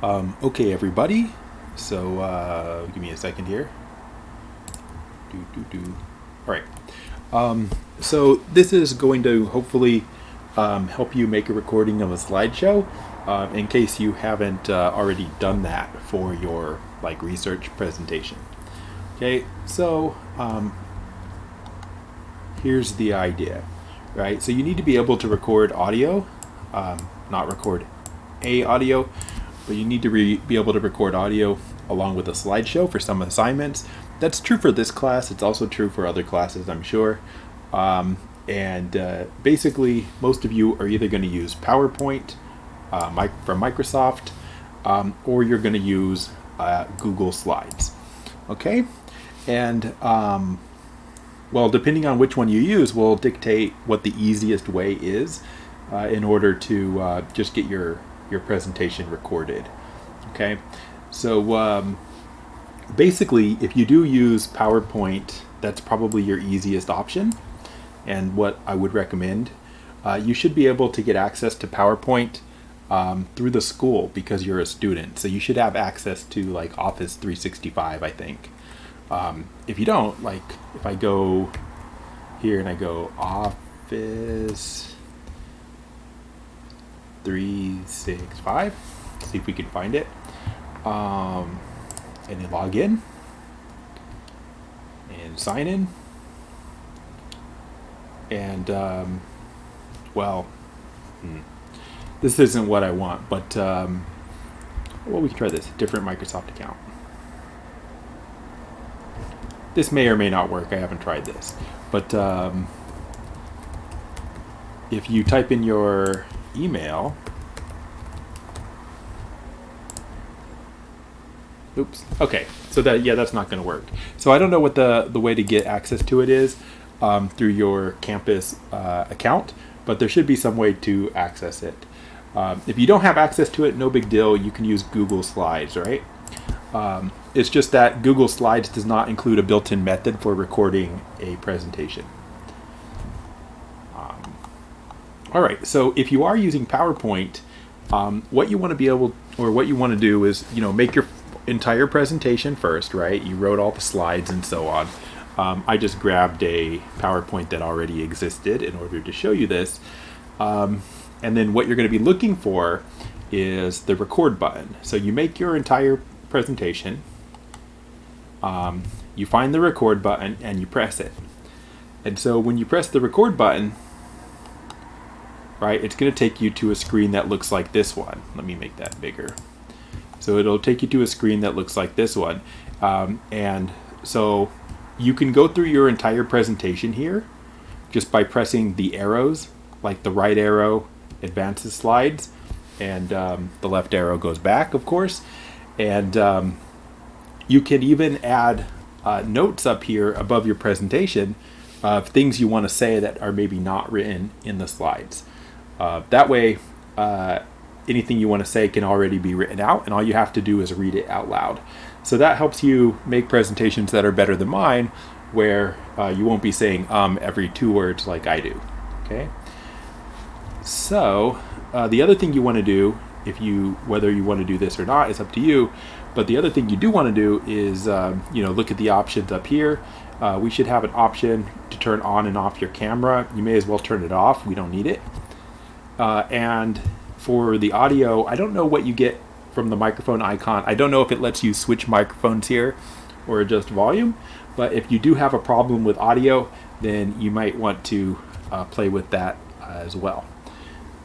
Okay, everybody. So, give me a second here. All right. So this is going to hopefully help you make a recording of a slideshow, in case you haven't already done that for your research presentation. Okay. So here's the idea, right? So you need to be able to record audio, not record a audio, but you need to be able to record audio along with a slideshow for some assignments. That's true for this class. It's also true for other classes, I'm sure. And basically, most of you are either going to use PowerPoint from Microsoft, or you're going to use Google Slides. Okay? And well, depending on which one you use will dictate what the easiest way is in order to just get your presentation recorded. Okay, so basically, if you do use PowerPoint, that's probably your easiest option and what I would recommend. You should be able to get access to PowerPoint through the school because you're a student. So you should have access to Office 365, I think. If you don't, if I go here and I go Office 365, see if we can find it, and then log in and sign in, and well, this isn't what I want, but well, we can try this different Microsoft account. This may or may not work. I haven't tried this, but if you type in your email, oops, okay, so that's not going to work. So I don't know what the way to get access to it is through your campus account, but there should be some way to access it. If you don't have access to it, no big deal. You can use Google Slides, right? It's just that Google Slides does not include a built-in method for recording a presentation. All right, so if you are using PowerPoint, what you want to be able, or what you want to do is, make your entire presentation first, right? You wrote all the slides and so on. I just grabbed a PowerPoint that already existed in order to show you this. And then what you're going to be looking for is the record button. So you make your entire presentation, you find the record button and you press it. And so when you press the record button, right, it's going to take you to a screen that looks like this one. Let me make that bigger. So it'll take you to a screen that looks like this one. And so you can go through your entire presentation here just by pressing the arrows, like the right arrow advances slides, and the left arrow goes back, of course. And you can even add notes up here above your presentation of things you want to say that are maybe not written in the slides. That way, anything you want to say can already be written out, and all you have to do is read it out loud. So that helps you make presentations that are better than mine, where you won't be saying every 2 words like I do. Okay. So the other thing you want to do, whether you want to do this or not, is up to you. But the other thing you do want to do is look at the options up here. We should have an option to turn on and off your camera. You may as well turn it off. We don't need it. And for the audio, I don't know what you get from the microphone icon. I don't know if it lets you switch microphones here or adjust volume, but if you do have a problem with audio, then you might want to play with that as well.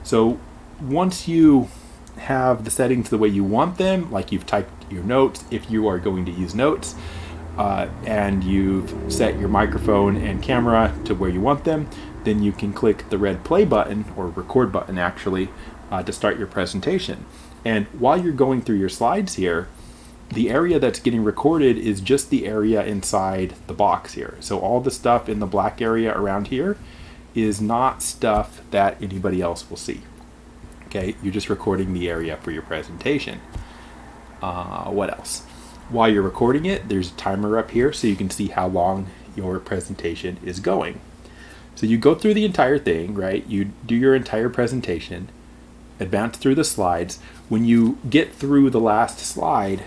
So once you have the settings the way you want them, like you've typed your notes, if you are going to use notes, and you've set your microphone and camera to where you want them, then you can click the red play button, or record button actually, to start your presentation. And while you're going through your slides here, the area that's getting recorded is just the area inside the box here. So all the stuff in the black area around here is not stuff that anybody else will see. Okay, you're just recording the area for your presentation. What else? While you're recording it, there's a timer up here so you can see how long your presentation is going. So you go through the entire thing, right? You do your entire presentation, advance through the slides. When you get through the last slide,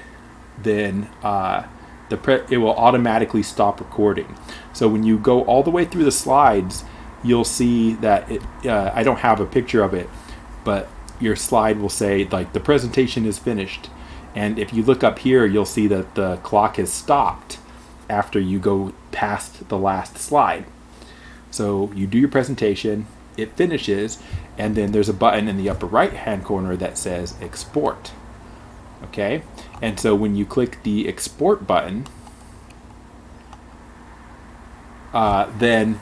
then it will automatically stop recording. So when you go all the way through the slides, you'll see that I don't have a picture of it, but your slide will say like the presentation is finished. And if you look up here, you'll see that the clock has stopped after you go past the last slide. So you do your presentation, it finishes, and then there's a button in the upper right hand corner that says export. Okay, and so when you click the export button, then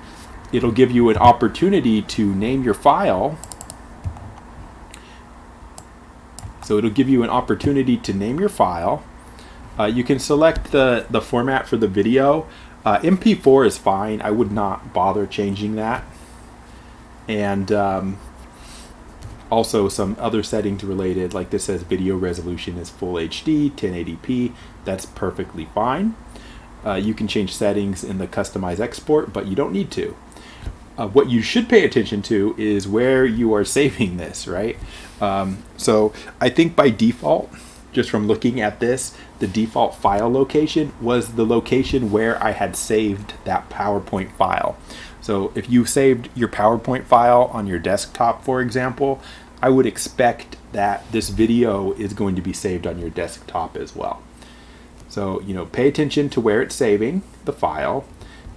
it'll give you an opportunity to name your file. So it'll give you an opportunity to name your file. You can select the format for the video. MP4 is fine. I would not bother changing that. And also some other settings related, like this says video resolution is full HD, 1080p. That's perfectly fine. You can change settings in the customize export, but you don't need to. What you should pay attention to is where you are saving this, right? So I think by default, just from looking at this, the default file location was the location where I had saved that PowerPoint file. So if you saved your PowerPoint file on your desktop, for example, I would expect that this video is going to be saved on your desktop as well. So, pay attention to where it's saving the file,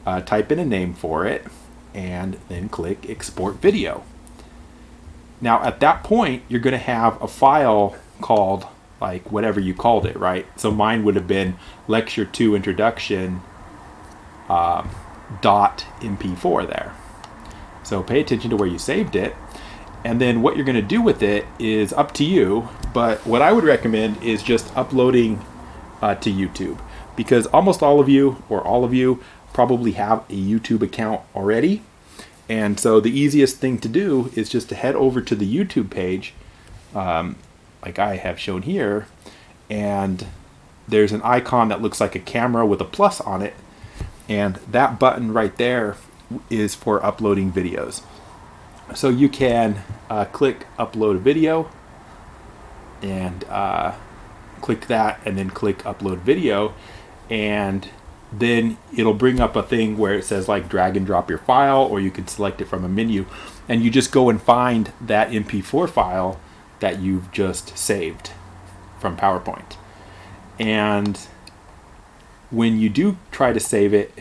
type in a name for it, and then click export video. Now at that point, you're going to have a file called like whatever you called it, right? So mine would have been lecture 2 introduction .mp4 there. So pay attention to where you saved it, and then what you're going to do with it is up to you, but what I would recommend is just uploading to YouTube, because almost all of you probably have a YouTube account already. And so the easiest thing to do is just to head over to the YouTube page, like I have shown here, and there's an icon that looks like a camera with a plus on it, and that button right there is for uploading videos. So you can click upload a video, and click that, and then click upload video, and then it'll bring up a thing where it says like drag and drop your file, or you can select it from a menu, and you just go and find that MP4 file that you've just saved from PowerPoint. And when you do try to save it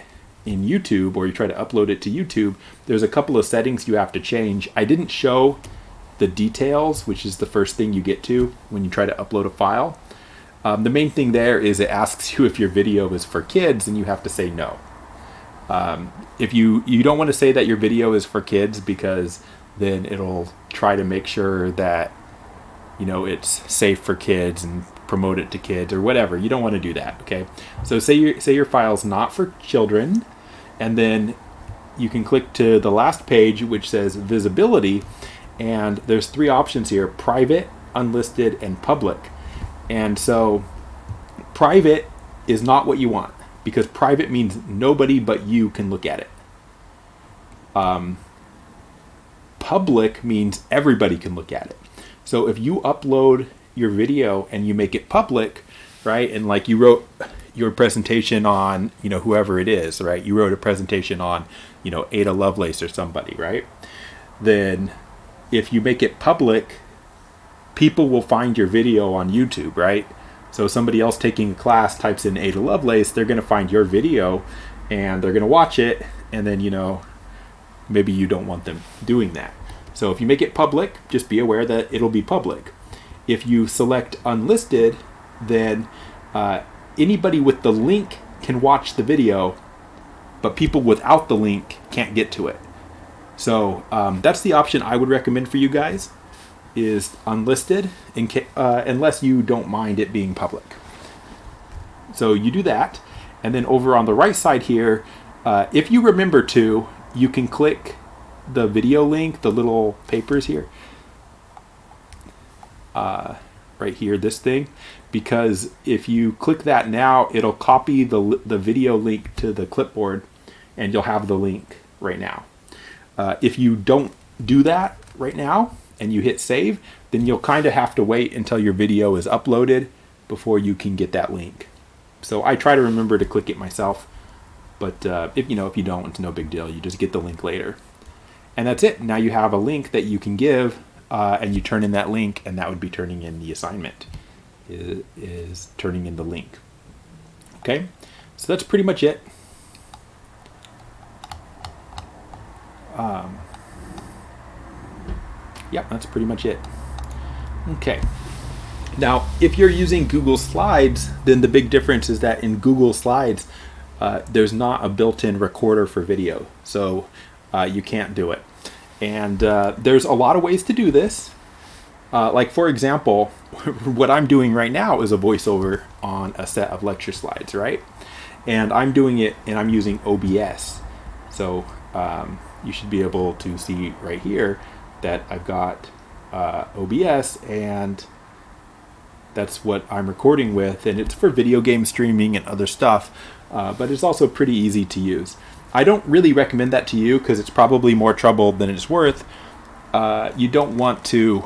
in YouTube, or you try to upload it to YouTube, there's a couple of settings you have to change. I didn't show the details, which is the first thing you get to when you try to upload a file. The main thing there is it asks you if your video is for kids, and you have to say no. If you don't want to say that your video is for kids, because then it'll try to make sure that it's safe for kids and promote it to kids or whatever. You don't want to do that, okay? So say your file's not for children, and then you can click to the last page, which says visibility, and there's 3 options here: private, unlisted, and public. And so private is not what you want, because private means nobody but you can look at it. Public means everybody can look at it. So if you upload your video and you make it public, right, and like you wrote your presentation on, whoever it is, right, you wrote a presentation on, Ada Lovelace or somebody, right, then if you make it public, people will find your video on YouTube, right? So somebody else taking a class types in Ada Lovelace, they're going to find your video, and they're going to watch it, and then, maybe you don't want them doing that. So if you make it public, just be aware that it'll be public. If you select unlisted, then anybody with the link can watch the video, but people without the link can't get to it. So that's the option I would recommend for you guys, is unlisted, unless you don't mind it being public. So you do that, and then over on the right side here, if you remember to, you can click the video link, the little papers here, right here, this thing, because if you click that now, it'll copy the video link to the clipboard, and you'll have the link right now. If you don't do that right now, and you hit save, then you'll kind of have to wait until your video is uploaded before you can get that link. So I try to remember to click it myself, but if you don't, it's no big deal. You just get the link later. And that's it. Now you have a link that you can give, and you turn in that link, and that would be turning in the assignment, is turning in the link. Okay, so that's pretty much it. Yeah, that's pretty much it. Okay. Now, if you're using Google Slides, then the big difference is that in Google Slides, there's not a built-in recorder for video, so you can't do it. And there's a lot of ways to do this. Like, for example, what I'm doing right now is a voiceover on a set of lecture slides, right? And I'm doing it, and I'm using OBS. So you should be able to see right here that I've got OBS, and that's what I'm recording with, and it's for video game streaming and other stuff, but it's also pretty easy to use. I don't really recommend that to you because it's probably more trouble than it's worth. You don't want to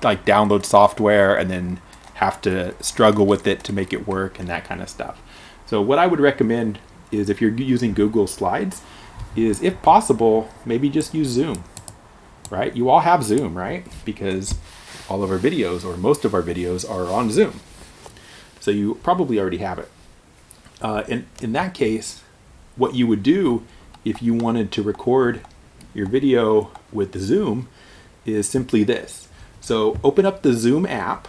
like download software and then have to struggle with it to make it work and that kind of stuff. So what I would recommend is, if you're using Google Slides, is if possible, maybe just use Zoom, right? You all have Zoom, right? Because all of our videos, or most of our videos, are on Zoom. So you probably already have it. In that case, what you would do if you wanted to record your video with Zoom is simply this. So open up the Zoom app.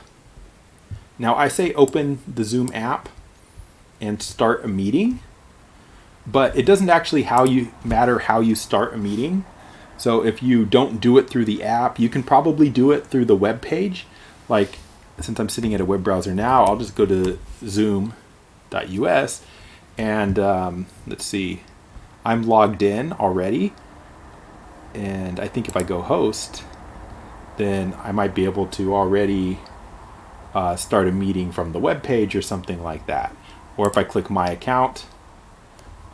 Now I say open the Zoom app and start a meeting, but it doesn't actually matter how you start a meeting. So if you don't do it through the app, you can probably do it through the web page. Like, since I'm sitting at a web browser now, I'll just go to zoom.us, and let's see, I'm logged in already. And I think if I go host, then I might be able to already start a meeting from the web page or something like that. Or if I click my account,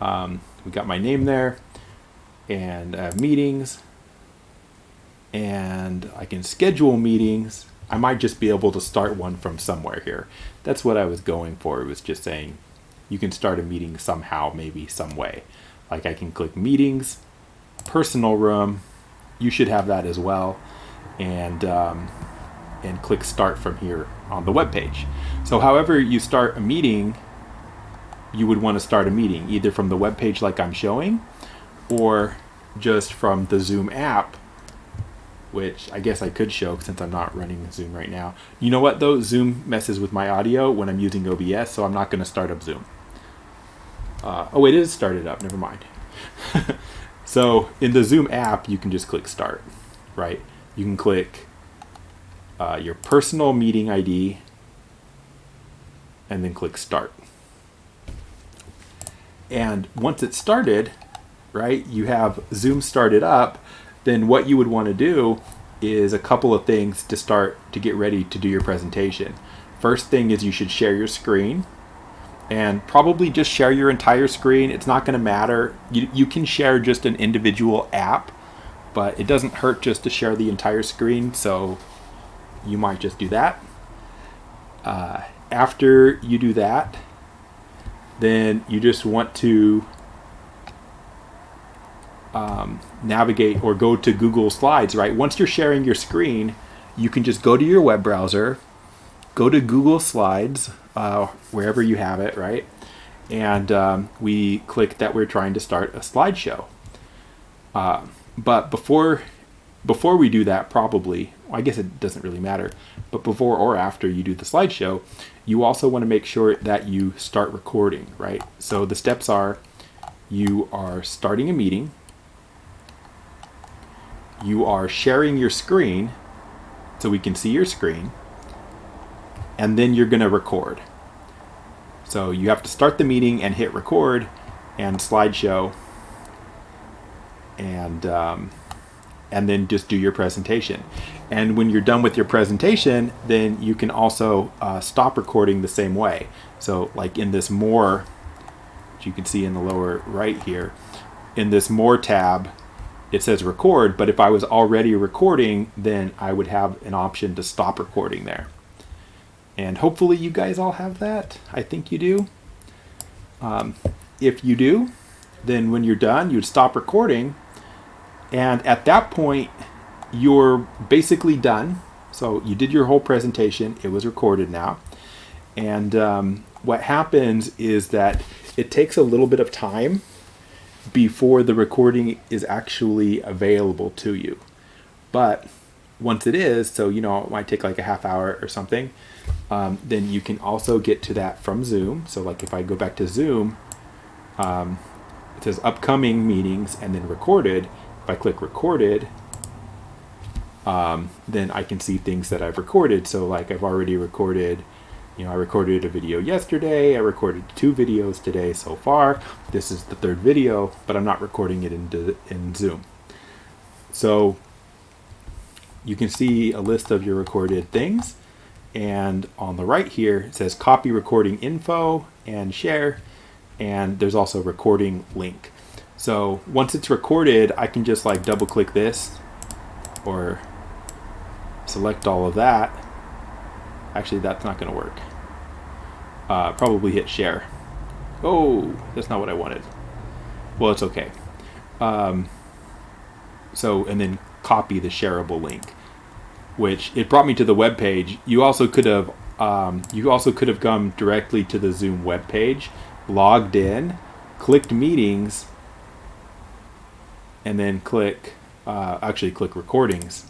we got my name there, and meetings, and I can schedule meetings. I might just be able to start one from somewhere here. That's what I was going for. It was just saying you can start a meeting somehow, maybe some way. Like I can click meetings, personal room. You should have that as well, and click start from here on the web page. So however you start a meeting, you would want to start a meeting either from the web page like I'm showing, or just from the Zoom app, which I guess I could show since I'm not running Zoom right now. You know what though? Zoom messes with my audio when I'm using OBS, so I'm not going to start up Zoom. Oh, it is started up. Never mind. So in the Zoom app, you can just click start, right? You can click your personal meeting ID and then click start. And once it's started, right, you have Zoom started up, then what you would want to do is a couple of things to get ready to do your presentation. First thing is you should share your screen, and probably just share your entire screen. It's not going to matter. You can share just an individual app, but it doesn't hurt just to share the entire screen, so you might just do that. After you do that, then you just want to navigate or go to Google Slides, right? Once you're sharing your screen, you can just go to your web browser, go to Google Slides, wherever you have it, right? And we click that we're trying to start a slideshow. But before we do that, probably, I guess it doesn't really matter, but before or after you do the slideshow, you also want to make sure that you start recording, right? So the steps are, you are starting a meeting, you are sharing your screen so we can see your screen, and then you're going to record. So you have to start the meeting and hit record and slideshow, and then just do your presentation. And when you're done with your presentation, then you can also stop recording the same way. So like in this more, which you can see in the lower right here, in this more tab, it says record, but if I was already recording, then I would have an option to stop recording there. And hopefully you guys all have that. I think you do. If you do, then when you're done, you'd stop recording. And at that point, you're basically done. So you did your whole presentation. It was recorded now. And what happens is that it takes a little bit of time before the recording is actually available to you. But once it is, so it might take like a half hour or something, then you can also get to that from Zoom. So like if I go back to Zoom, it says upcoming meetings and then recorded. If I click recorded, then I can see things that I've recorded. So like I've already recorded, I recorded a video yesterday. I recorded 2 videos today so far. This is the 3rd video, but I'm not recording it in Zoom. So you can see a list of your recorded things. And on the right here, it says copy recording info and share. And there's also recording link. So once it's recorded, I can just like double click this or select all of that. Actually, that's not going to work. Probably hit share. Oh, that's not what I wanted. Well, it's okay. And then copy the shareable link, which it brought me to the web page. You also could have come directly to the Zoom web page, logged in, clicked meetings, and then click recordings.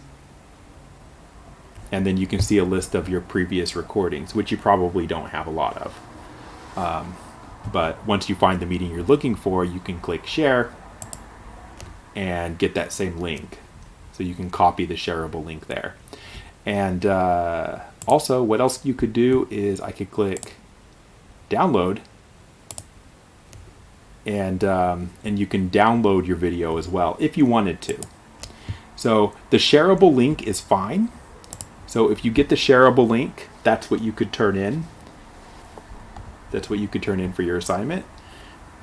And then you can see a list of your previous recordings, which you probably don't have a lot of. But once you find the meeting you're looking for, you can click share and get that same link. So you can copy the shareable link there. And also, what else you could do is I could click download, and you can download your video as well if you wanted to. So the shareable link is fine. So if you get the shareable link, that's what you could turn in. That's what you could turn in for your assignment.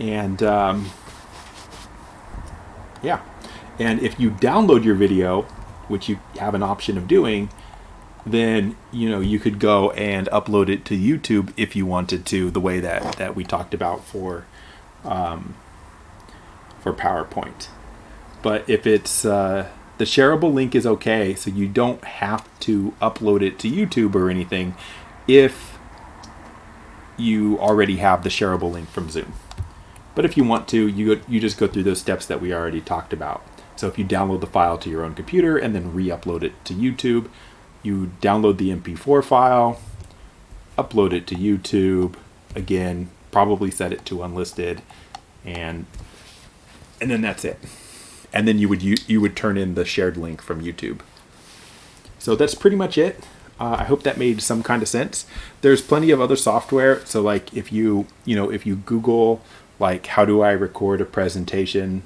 And yeah. And if you download your video, which you have an option of doing, then you could go and upload it to YouTube if you wanted to, the way that we talked about for PowerPoint. But if it's the shareable link is okay, so you don't have to upload it to YouTube or anything if you already have the shareable link from Zoom. But if you want to, you just go through those steps that we already talked about. So if you download the file to your own computer and then re-upload it to YouTube, you download the MP4 file, upload it to YouTube, again, probably set it to unlisted, and then that's it. And then you would turn in the shared link from YouTube. So that's pretty much it. I hope that made some kind of sense. There's plenty of other software. So like if you Google like how do I record a presentation,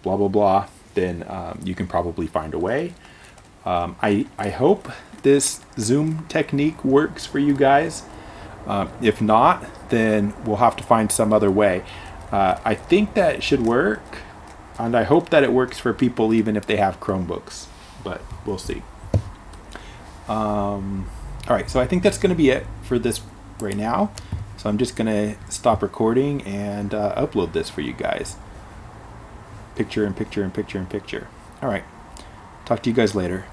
blah blah blah, then you can probably find a way. I hope this Zoom technique works for you guys. If not, then we'll have to find some other way. I think that it should work. And I hope that it works for people even if they have Chromebooks, but we'll see. All right, so I think that's going to be it for this right now. So I'm just going to stop recording and upload this for you guys. Picture in picture in picture in picture. All right, talk to you guys later.